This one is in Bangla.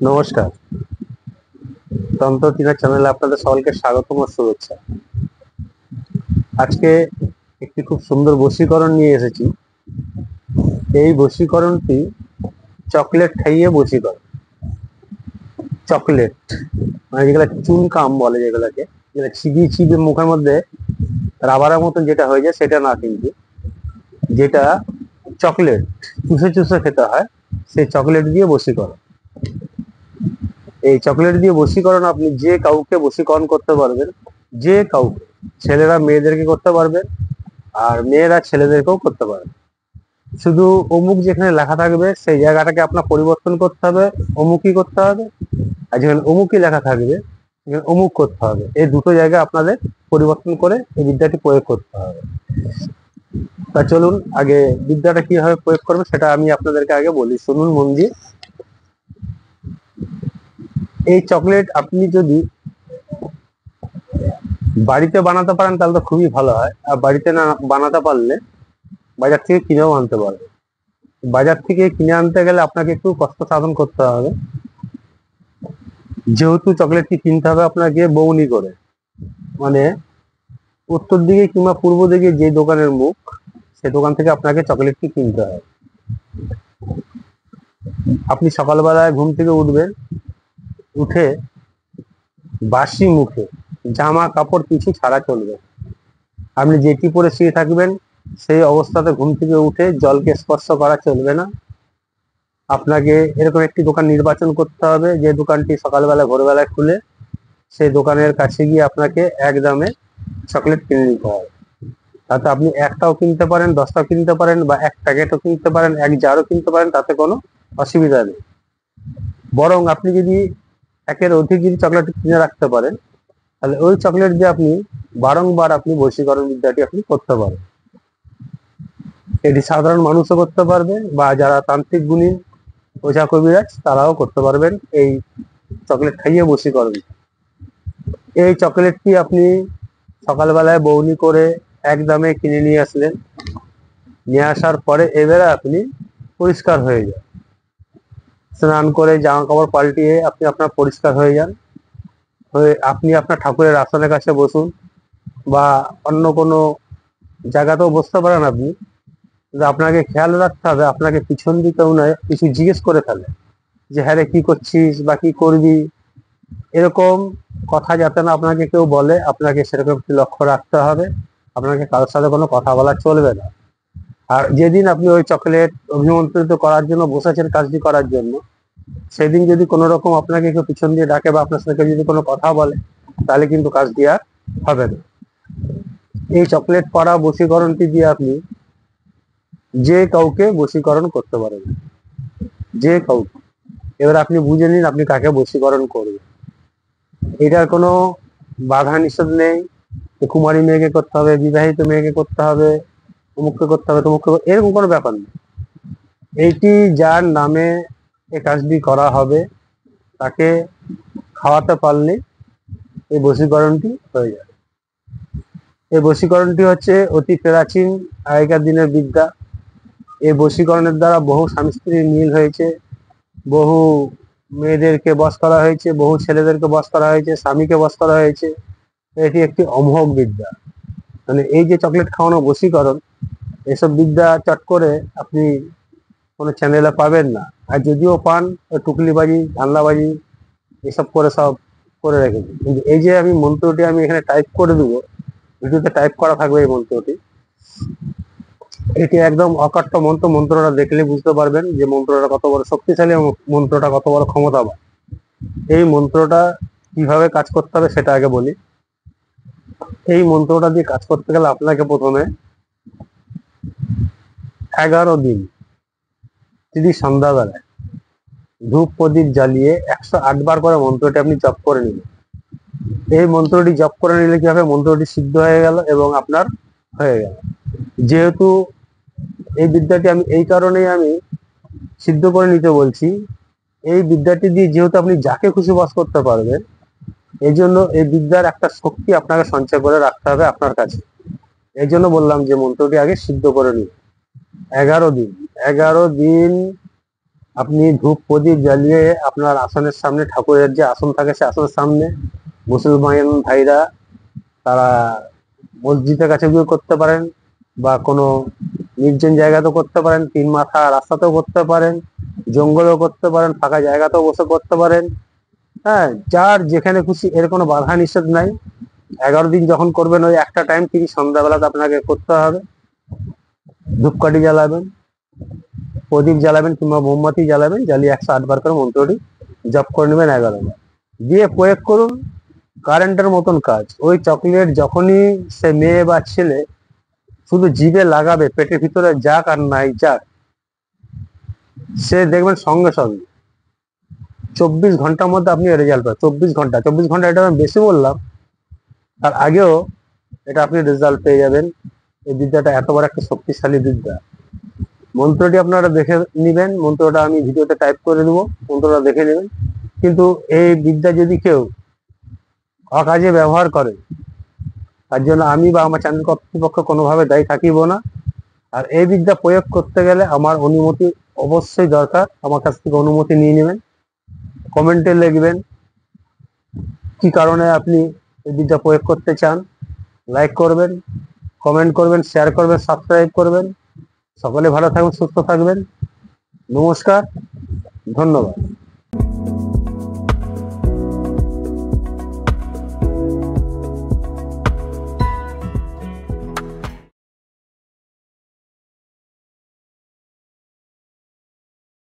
নমস্কার। তন্ত্র টিনা চ্যানেলে আপনাদের সকলকে স্বাগতম ও শুভেচ্ছা। আজকে একটি খুব সুন্দর বশীকরণ নিয়ে এসেছি। এই বশীকরণটি চকলেট খাইয়ে বশীকরণ। চকলেট মানে যেগুলা চুনকাম বলে, যেগুলাকে যেগুলা চিবিয়ে চিবিয়ে মুখের মধ্যে রাবারের মতন যেটা হয়ে যায় সেটা না, কিন্তু যেটা চকলেট চুষে চুষে খেতে হয় সেই চকলেট দিয়ে বশীকরণ। এই চকলেট দিয়ে বশীকরণ আপনি যে কাউকে বশীকরণ করতে পারবেন, যে কাউকে। ছেলেরা মেয়েদেরকে করতে পারবে, আর মেয়েরা ছেলেদেরকেও করতে পারবে। শুধু অমুক যেখানে লেখা থাকবে সেই জায়গাটাকে আপনার পরিবর্তন করতে হবে, অমুকই করতে হবে। আর যেখানে অমুকই লেখা থাকবে সেখানে অমুক করতে হবে। এই দুটো জায়গা আপনাদের পরিবর্তন করে এই বিদ্যাটি প্রয়োগ করতে হবে। তা চলুন আগে বিদ্যাটা কিভাবে প্রয়োগ করবে সেটা আমি আপনাদেরকে আগে বলি, শুনুন মন দিয়ে। এই চকলেট আপনি যদি বাড়িতে বানাতে পারেন তাহলে তো খুবই ভালো হয়, আর বাড়িতে না বানাতে পারলে বাজার থেকে কিনেও আনতে পারবেন। বাজার থেকে কিনে আনতে গেলে আপনাকে একটু কষ্ট সাধন করতে হবে, যেহেতু চকলেটটি কিনতে হবে আপনাকে বউনি করে, মানে উত্তর দিকে কিংবা পূর্ব দিকে যে দোকানের মুখ সে দোকান থেকে আপনাকে চকলেটটি কিনতে হবে। আপনি সকালবেলায় ঘুম থেকে উঠবেন, উঠে বাসি মুখে, জামা কাপড় কিছু ছাড়া চলবে। আপনি যেটি পরে শুয়ে থাকবেন সেই অবস্থাতে ঘুম থেকে উঠে জলকে স্পর্শ করা চলবে না। আপনাকে এরকম একটি দোকান নির্বাচন করতে হবে যে দোকানটি সকালবেলা ভোরবেলায় খুলে, সেই দোকানের কাছে গিয়ে আপনাকে এক দামে চকলেট কিনে নিতে হবে। তাতে আপনি একটাও কিনতে পারেন, 10টাও কিনতে পারেন, বা এক প্যাকেটও কিনতে পারেন, এক জারও কিনতে পারেন, তাতে কোনো অসুবিধা নেই। বরং আপনি যদি একের অধিক যদি চকলেট কিনে রাখতে পারেন তাহলে ওই চকলেট দিয়ে আপনি বারংবার আপনি বশীকরণ বিদ্যাটি আপনি করতে পারেন। এটি সাধারণ মানুষও করতে পারবে, বা যারা তান্ত্রিক গুণী ওঝা কবিরাজ তারাও করতে পারবেন এই চকলেট খাইয়ে বশীকরণ। এই চকলেটটি আপনি সকালবেলায় বউনি করে এক দামে কিনে নিয়ে আসলেন, নিয়ে আসার পরে এবারে আপনি পরিষ্কার হয়ে যান, স্নান করে জামা কাপড় পাল্টিয়ে আপনি আপনার পরিষ্কার হয়ে যান, হয়ে আপনি আপনার ঠাকুরের আসনের কাছে বসুন, বা অন্য কোনো জায়গাতেও বসতে পারেন আপনি। কিন্তু আপনাকে খেয়াল রাখতে হবে আপনাকে পিছন দিকে নয় কিছু জিজ্ঞেস করে ফেলে যে হ্যাঁ রে কি করছিস বা কি করবি, এরকম কথা যাতে না আপনাকে কেউ বলে, আপনাকে সেরকম একটি লক্ষ্য রাখতে হবে। আপনাকে কারোর সাথে কোনো কথা বলা চলবে না। আর যেদিন আপনি ওই চকলেট অভিমন্ত্রিত করার জন্য বসেছেন কাজটি করার জন্য, সেদিন যদি কোনো রকম আপনাকে কেউ পিছন দিয়ে ডাকে বা আপনার সাথে যদি কোনো কথা বলে তাহলে কিন্তু কাজটি আর হবে না। এই চকলেট করা বশীকরণটি দিয়ে আপনি যে কাউকে বশীকরণ করতে পারেন, যে কাউকে। এবার আপনি বুঝে নিন আপনি কাকে বশীকরণ করবেন। এটার কোনো বাধা নিষেধ নেই, কুমারী মেয়েকে করতে হবে, বিবাহিত মেয়েকে করতে হবে, অমুককে করতে হবে, তমুককে এরকম কোনো ব্যাপার নেই। এইটি যার নামে এই কাজটি করা হবে তাকে খাওয়াতে পারলে এই বশীকরণটি হয়ে যাবে। এই বশীকরণটি হচ্ছে অতি প্রাচীন আগেকার দিনের বিদ্যা। এই বশীকরণের দ্বারা বহু স্বামী স্ত্রীর মিল হয়েছে, বহু মেয়েদেরকে বশ করা হয়েছে, বহু ছেলেদেরকে বশ করা হয়েছে, স্বামীকে বশ করা হয়েছে। এটি একটি অমোঘ বিদ্যা। মানে এই যে চকলেট খাওয়ানো বশীকরণ, এসব বিদ্যা চট করে আপনি কোনো চ্যানেলে পাবেন না। আর যদিও পান টুকলিবাজি ধান্দাবাজি এসব করে সব করে রেখেছে। কিন্তু এই যে আমি মন্ত্রটি আমি এখানে টাইপ করে দেবো, ভিডিওতে টাইপ করা থাকবে এই মন্ত্রটি, এটি একদম অকাট্য মন্ত্র। মন্ত্রটা দেখলে বুঝতে পারবেন যে মন্ত্রটা কত বড় শক্তিশালী এবং মন্ত্রটা কত বড় ক্ষমতাবান। এই মন্ত্রটা কিভাবে কাজ করতে হবে সেটা আগে বলি। এই মন্ত্রটা দিয়ে কাজ করতে গেলে আপনাকে প্রথমে 11 দিন যদি সন্ধ্যাবেলায় ধূপ প্রদীপ জ্বালিয়ে 108 বার করে মন্ত্রটি আপনি জপ করে নিলেন। এই মন্ত্রটি জপ করে নিলে কি হবে, মন্ত্রটি সিদ্ধ হয়ে গেল এবং আপনার হয়ে গেল। যেহেতু এই বিদ্যাটি আমি এই কারণেই আমি সিদ্ধ করে নিতে বলছি, এই বিদ্যাটি দিয়ে যেহেতু আপনি যাকে খুশি বশ করতে পারবেন, এই জন্য এই বিদ্যার একটা শক্তি আপনাকে সঞ্চয় করে রাখতে হবে আপনার কাছে। এই জন্য বললাম যে মন্ত্রটি আগে সিদ্ধ করে নিন। 11 দিন, 11 দিন আপনি ধূপ প্রদীপ জ্বালিয়ে আপনার আসনের সামনে, ঠাকুরের যে আসন থাকে সে আসনের সামনে, মুসলমান ভাইরা তারা মসজিদের কাছে গিয়ে করতে পারেন, বা কোনো নির্জন জায়গাতেও করতে পারেন, তিন মাথা রাস্তাতেও করতে পারেন, জঙ্গলেও করতে পারেন, ফাঁকা জায়গাতেও বসে করতে পারেন। হ্যাঁ, যার যেখানে খুশি, এর কোনো বাধা নিষেধ নাই। 11 দিন যখন করবেন, ওই একটা টাইম ঠিক সন্ধ্যাবেলাতে আপনাকে করতে হবে। ধূপকাঠি জ্বালাবেন, প্রদীপ জ্বালাবেন কিংবা মোমবাতি জ্বালাবেন, জ্বালিয়ে 108 বার করে মন্ত্রটি জপ করে নেবেন 11 বার, দিয়ে প্রয়োগ করুন। কারেন্টের মতন কাজ। ওই চকলেট যখনই সে মেয়ে বা ছেলে শুধু জিভে লাগাবে, পেটের ভিতরে যাক আর নাই যাক, সে দেখবেন সঙ্গে সঙ্গে 24 ঘন্টার মধ্যে আপনি রেজাল্ট পাবেন। 24 ঘন্টা, 24 ঘন্টা এটা আমি বেশি বললাম, তার আগেও এটা আপনি রেজাল্ট পেয়ে যাবেন। এই বিদ্যাটা এত বড় একটা শক্তিশালী বিদ্যা। মন্ত্রটি আপনারা দেখে নিবেন, মন্ত্রটা আমি ভিডিওতে টাইপ করে দেবো, মন্ত্রটা দেখে নেবেন। কিন্তু এই বিদ্যা যদি কেউ অকাজে ব্যবহার করে, তার জন্য আমি বা আমার চ্যানেল কর্তৃপক্ষ কোনোভাবে দায়ী থাকিব না। আর এই বিদ্যা প্রয়োগ করতে গেলে আমার অনুমতি অবশ্যই দরকার। আমার কাছ থেকে অনুমতি নিয়ে নেবেন, কমেন্টে লিখবেন কি কারণে আপনি এই বিদ্যা প্রয়োগ করতে চান। লাইক করবেন, কমেন্ট করবেন, শেয়ার করবেন, সাবস্ক্রাইব করবেন। সকলে ভালো থাকবেন, সুস্থ থাকবেন। নমস্কার, ধন্যবাদ।